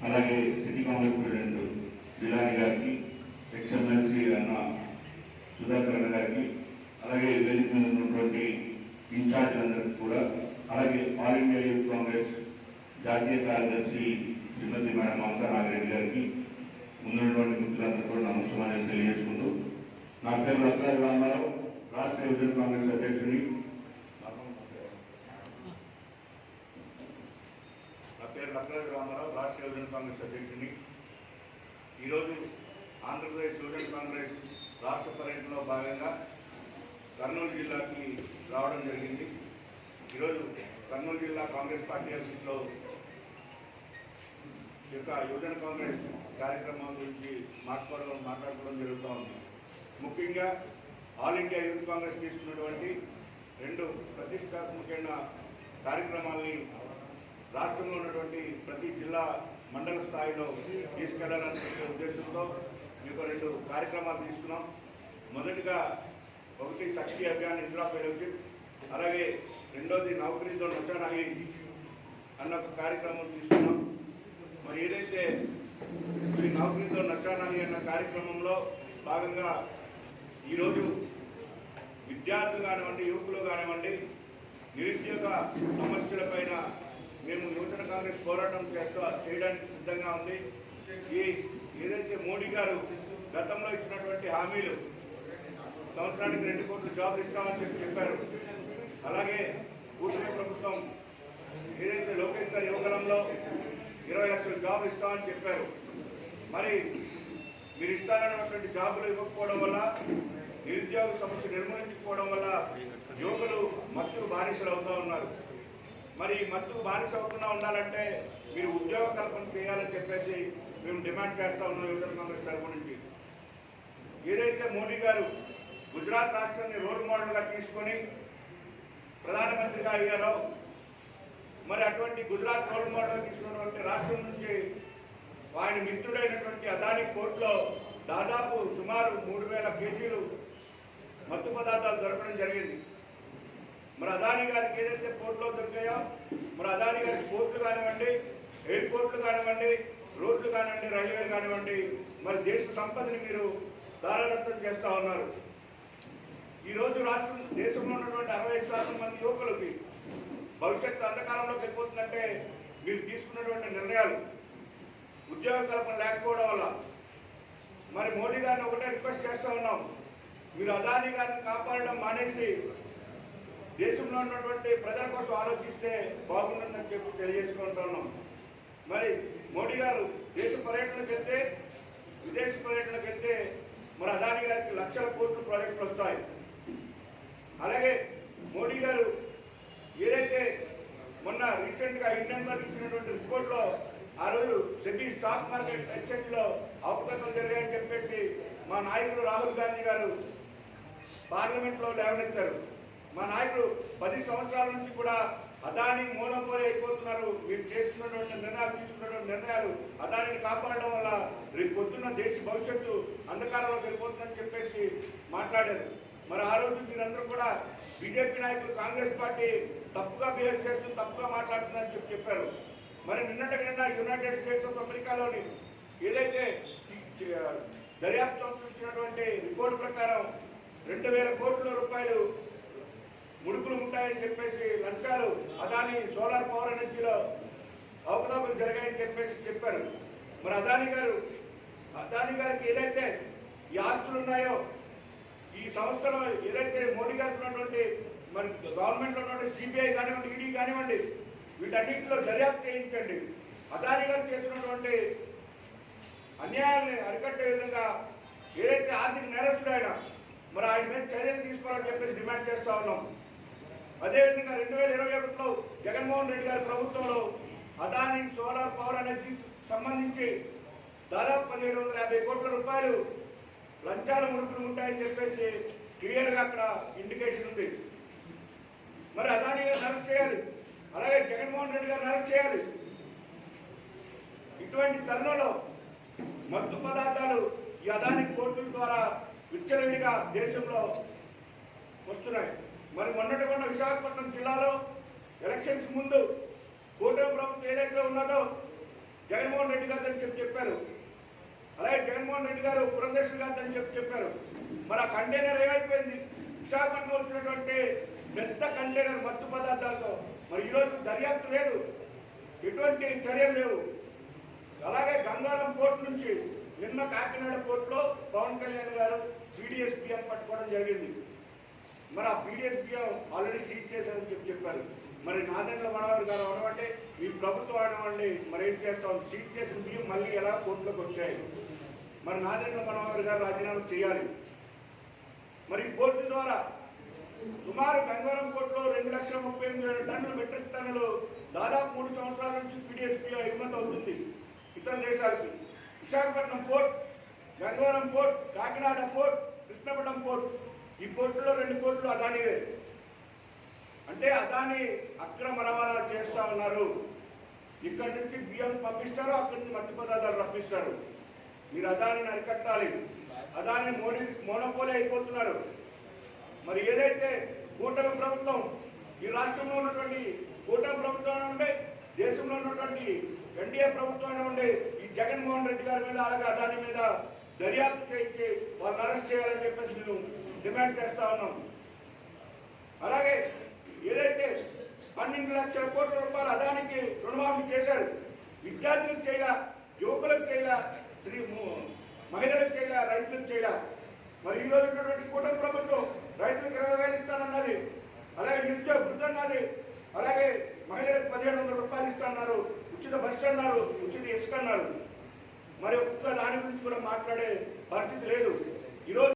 అలాగే city Congress president Jilani గారికి, ex-MLC అన్న సుధాకర్ అన్న గారికి, అలాగే వేదిక మీద ఉన్నటువంటి ఇన్ఛార్జీలందరికీ కూడా, అలాగే ఆల్ ఇండియా యూత్ కాంగ్రెస్ జాతీయ కార్యదర్శి శ్రీమతి మేడం మమతా నాగిరెడ్డి గారికి, ముందున్నటువంటి మిత్రులందరూ కూడా నమస్కారాలు తెలియజేసుకుంటూ, నా పేరు లక్రాజు రామారావు, రాష్ట్ర యువజన కాంగ్రెస్ అధ్యక్షుడి. రాష్ట్ర యువజన కాంగ్రెస్ అధ్యక్షుడిని. ఈరోజు ఆంధ్రప్రదేశ్ యువజన కాంగ్రెస్ రాష్ట్ర పర్యటనలో భాగంగా కర్నూలు జిల్లాకి రావడం జరిగింది. ఈరోజు కర్నూలు జిల్లా కాంగ్రెస్ పార్టీ ఆఫీస్లో యొక్క యువజన కాంగ్రెస్ కార్యక్రమం గురించి మాట్లాడుకోవడం జరుగుతూ ఉంది. ముఖ్యంగా ఆల్ ఇండియా యూత్ కాంగ్రెస్ తీసుకున్నటువంటి 2 ప్రతిష్టాత్మకమైన కార్యక్రమాల్ని రాష్ట్రంలో ఉన్నటువంటి ప్రతి జిల్లా మండల స్థాయిలో తీసుకెళ్లాలనే ఉద్దేశంతో మీకు 2 కార్యక్రమాలు తీసుకున్నాం. మొదటిగా ఒకటి శక్తి అభియాన్ ఇందిరా ఫెలోషిప్, అలాగే రెండోది నౌకరీతో నషానాహి అన్న ఒక కార్యక్రమం తీసుకున్నాం. మరి ఏదైతే ఈ నౌకరీతో నషానాహి అన్న కార్యక్రమంలో భాగంగా ఈరోజు విద్యార్థులు కానివ్వండి, యువకులు కానివ్వండి, నిరుద్యోగ సమస్యలపైన మేము యువజన కాంగ్రెస్ పోరాటం చేయడానికి సిద్ధంగా ఉంది. ఏదైతే మోడీ గారు గతంలో ఇచ్చినటువంటి హామీలు, సంవత్సరానికి 2 కోట్ల జాబులు ఇస్తామని చెప్పారు. అలాగే కూటమి ప్రభుత్వం ఏదైతే లోకేష్ గారి యువగలంలో 20 లక్షల జాబులు ఇస్తామని చెప్పారు. మరి మీరు ఇస్తానన్నటువంటి జాబులు ఇవ్వకపోవడం వల్ల, నిరుద్యోగ సమస్య నిర్మూలించకపోవడం వల్ల యువకులు మత్తుకు బానిసలు అవుతూ ఉన్నారు. మరి మత్తుకు బానిస అవ్వకుండా ఉండాలంటే మీరు ఉద్యోగ కల్పన చేయాలని చెప్పేసి మేము డిమాండ్ చేస్తూ ఉన్నాం యువజన కాంగ్రెస్ తరఫు నుంచి. ఏదైతే మోడీ గారు గుజరాత్ రాష్ట్రాన్ని రోల్ మోడల్గా తీసుకొని ప్రధానమంత్రిగా అయ్యారో, మరి అటువంటి గుజరాత్ రోల్ మోడల్గా తీసుకున్నటువంటి రాష్ట్రం నుంచి ఆయన మిత్రుడైనటువంటి అదానీ పోర్టులో దాదాపు సుమారు 3000 కేజీలు మత్తు పదార్థాలు దొరకడం జరిగింది. మరి అదానీ గారికి ఏదైతే పోర్టులో దొరికాయో, మరి అదానీ గారికి పోర్టులు కానివ్వండి, ఎయిర్పోర్ట్లు కానివ్వండి, రోడ్లు కానివ్వండి, రైల్వేలు కానివ్వండి, మరి దేశ సంపదని మీరు దారాదత్తం చేస్తూ ఉన్నారు. ఈరోజు దేశంలో ఉన్నటువంటి 65% మంది యువకులకి భవిష్యత్తు అంధకారంలోకి వెళ్ళిపోతుందంటే మీరు తీసుకున్నటువంటి నిర్ణయాలు, ఉద్యోగ కల్పన లేకపోవడం వల్ల. మరి మోడీ గారిని ఒకటే రిక్వెస్ట్ చేస్తూ ఉన్నాం, మీరు అదానీ గారిని కాపాడడం మానేసి దేశంలో ఉన్నటువంటి ప్రజల కోసం ఆలోచిస్తే బాగుంటుందని చెప్పి తెలియజేసుకుంటున్నాం. మరి మోడీ గారు దేశ పర్యటనకు వెళ్తే, విదేశ పర్యటనకు వెళ్తే మరి అదానీ గారికి లక్షల కోట్ల ప్రాజెక్టులు వస్తాయి. అలాగే మోడీ గారు ఏదైతే మొన్న రీసెంట్గా ఇండియన్ వర్క్ ఇచ్చినటువంటి రిపోర్ట్లో ఆ రోజు సెబీ స్టాక్ మార్కెట్ ఎక్స్చేంజ్లో అవకతవకలు జరిగాయని చెప్పేసి మా నాయకుడు రాహుల్ గాంధీ గారు పార్లమెంట్లో లేవనెత్తారు. మా నాయకుడు 10 సంవత్సరాల నుంచి కూడా అదానీ మోనోపోలీ అయిపోతున్నారు, మీరు చేస్తున్నటువంటి తీసుకున్నటువంటి నిర్ణయాలు అదానిని కాపాడడం వల్ల రేపు పొద్దున్న దేశ భవిష్యత్తు అంధకారంలోకి వెళ్ళిపోతుందని చెప్పేసి మాట్లాడారు. మరి ఆ రోజు మీరందరూ కూడా బీజేపీ నాయకులు కాంగ్రెస్ పార్టీ తప్పుగా బిహేవ్ చేస్తూ తప్పుగా మాట్లాడుతుందని చెప్పారు. మరి నిన్న యునైటెడ్ స్టేట్స్ ఆఫ్ అమెరికాలోని ఏదైతే దర్యాప్తు సంస్థ ఇచ్చినటువంటి రిపోర్టు ప్రకారం 2000 కోట్ల రూపాయలు ముడుపులు ఉంటాయని చెప్పేసి లంచాలు అదానీ సోలార్ పవర్ ఎనర్జీలో అవకతవకలు జరిగాయని చెప్పేసి చెప్పారు. మరి అదానీ గారికి ఏదైతే ఈ ఆస్తులు ఉన్నాయో, ఈ సంస్థలో ఏదైతే మోడీ గారికి ఉన్నటువంటి మరి గవర్నమెంట్లో ఉన్నటువంటి సిబిఐ కానివ్వండి, ఈడీ కానివ్వండి, వీటన్నింటిలో దర్యాప్తు చేయించండి. అదానీ గారు చేస్తున్నటువంటి అన్యాయాన్ని అరికట్టే విధంగా ఏదైతే ఆర్థిక నేరస్తుడు ఆయన, మరి ఆయన మీద చర్యలు తీసుకోవాలని చెప్పేసి డిమాండ్ చేస్తూ ఉన్నాం. అదేవిధంగా 2021లో జగన్మోహన్ రెడ్డి గారి ప్రభుత్వంలో అదానీ సోలార్ పవర్ ఎనర్జీ సంబంధించి దాదాపు 1750 కోట్ల రూపాయలు లంచాల ముడుపులు ఉంటాయని చెప్పేసి క్లియర్గా అక్కడ ఇండికేషన్ ఉంది. మరి అదానీ గారిని అరెస్ట్ చేయాలి, అలాగే జగన్మోహన్ రెడ్డి గారిని అరెస్ట్ చేయాలి. ఇటువంటి తరుణంలో మత్తు పదార్థాలు ఈ అదానీ కోర్టుల ద్వారా విచ్చలవిడిగా దేశంలో వస్తున్నాయి. మరి మొన్నటి విశాఖపట్నం జిల్లాలో ఎలక్షన్స్ ముందు కూటమి ప్రభుత్వం ఏదైతే ఉన్నదో జగన్మోహన్ రెడ్డి గారు అని చెప్పారు. అలాగే జగన్మోహన్ రెడ్డి గారు పురంధేశ్వరి గారు అని చెప్పారు. మరి ఆ కంటైనర్ ఏమైపోయింది? విశాఖపట్నం వచ్చినటువంటి పెద్ద కంటైనర్ మత్తు పదార్థాలతో మరి ఈరోజు దర్యాప్తు లేదు, ఎటువంటి చర్యలు లేవు. అలాగే గంగారం పోర్టు నుంచి నిన్న కాకినాడ పోర్టులో పవన్ కళ్యాణ్ గారు పీడీఎస్ బియ్యం పట్టుకోవడం జరిగింది. మరి ఆ పీడీఎస్ బియ్యం ఆల్రెడీ సీజ్ చేశారని చెప్పారు. మరి నాదెండ్ల మనోహర్ గారు అనవంటే ఈ ప్రభుత్వం అనవండి మరి ఏం చేస్తాం, సీజ్ చేసిన బియ్యం మళ్ళీ ఎలా కోర్టులోకి వచ్చాయి. మరి నాదెండ్ల మనోహర్ గారు రాజీనామా చేయాలి. మరి ఈ పోర్టు ద్వారా సుమారు గంగారం పోర్టులో 2,38,000 టన్నులు మెట్రిక్ టన్నులు దాదాపు 3 సంవత్సరాల నుంచి పీడీఎస్ బియ్యం ఎగుమతి అవుతుంది ఇతర దేశాలకి. Visakhapatnam port, Gangavaram port, Kakinada port, Krishnapatnam port, ఈ పోర్టులో 2 పోర్టులు అదానివే. అంటే అదాని అక్రమ రవాణా చేస్తూ ఉన్నారు. ఇక్కడి నుంచి బియ్యం పంపిస్తారు, అక్కడి నుంచి మత్స్య పదార్థాలు రప్పిస్తారు. మీరు అదానిని అరికట్టాలి. అదాని మోనోపోలీ అయిపోతున్నారు. మరి ఏదైతే కూటమి ప్రభుత్వం, ఈ రాష్ట్రంలో ఉన్నటువంటి కూటమి ప్రభుత్వం ఉండే, దేశంలో ఉన్నటువంటి ఎన్డీఏ ప్రభుత్వం ఉండే ఈ జగన్మోహన్ రెడ్డి గారి మీద అలాగే అదాని మీద దర్యాప్తు చేయించి వాళ్ళని అరెస్ట్ చేయాలని చెప్పేసి మేము డిమాండ్ చేస్తా ఉన్నాం. అలాగే ఏదైతే 12 లక్షల కోట్ల రూపాయలు అదానికి రుణమాఫీ చేశారు, విద్యార్థులకు చేయాల, యువకులకు చేయాల, మహిళలకు చేయాల, రైతులకు చేయాల. మరి ఈ రోజు ఉన్నటువంటి కూటమి ప్రభుత్వం రైతులకు 20,000 ఇస్తానన్నది, అలాగే నిరుద్యోగ వృద్ధి అన్నది, అలాగే మహిళలకు 1,500 రూపాయలు ఇస్తున్నారు, ఉచిత బస్సు అన్నారు, ఉచిత ఇసుక అన్నారు. మరి ఒక్క దాని గురించి కూడా మాట్లాడే పరిస్థితి లేదు ఈరోజు.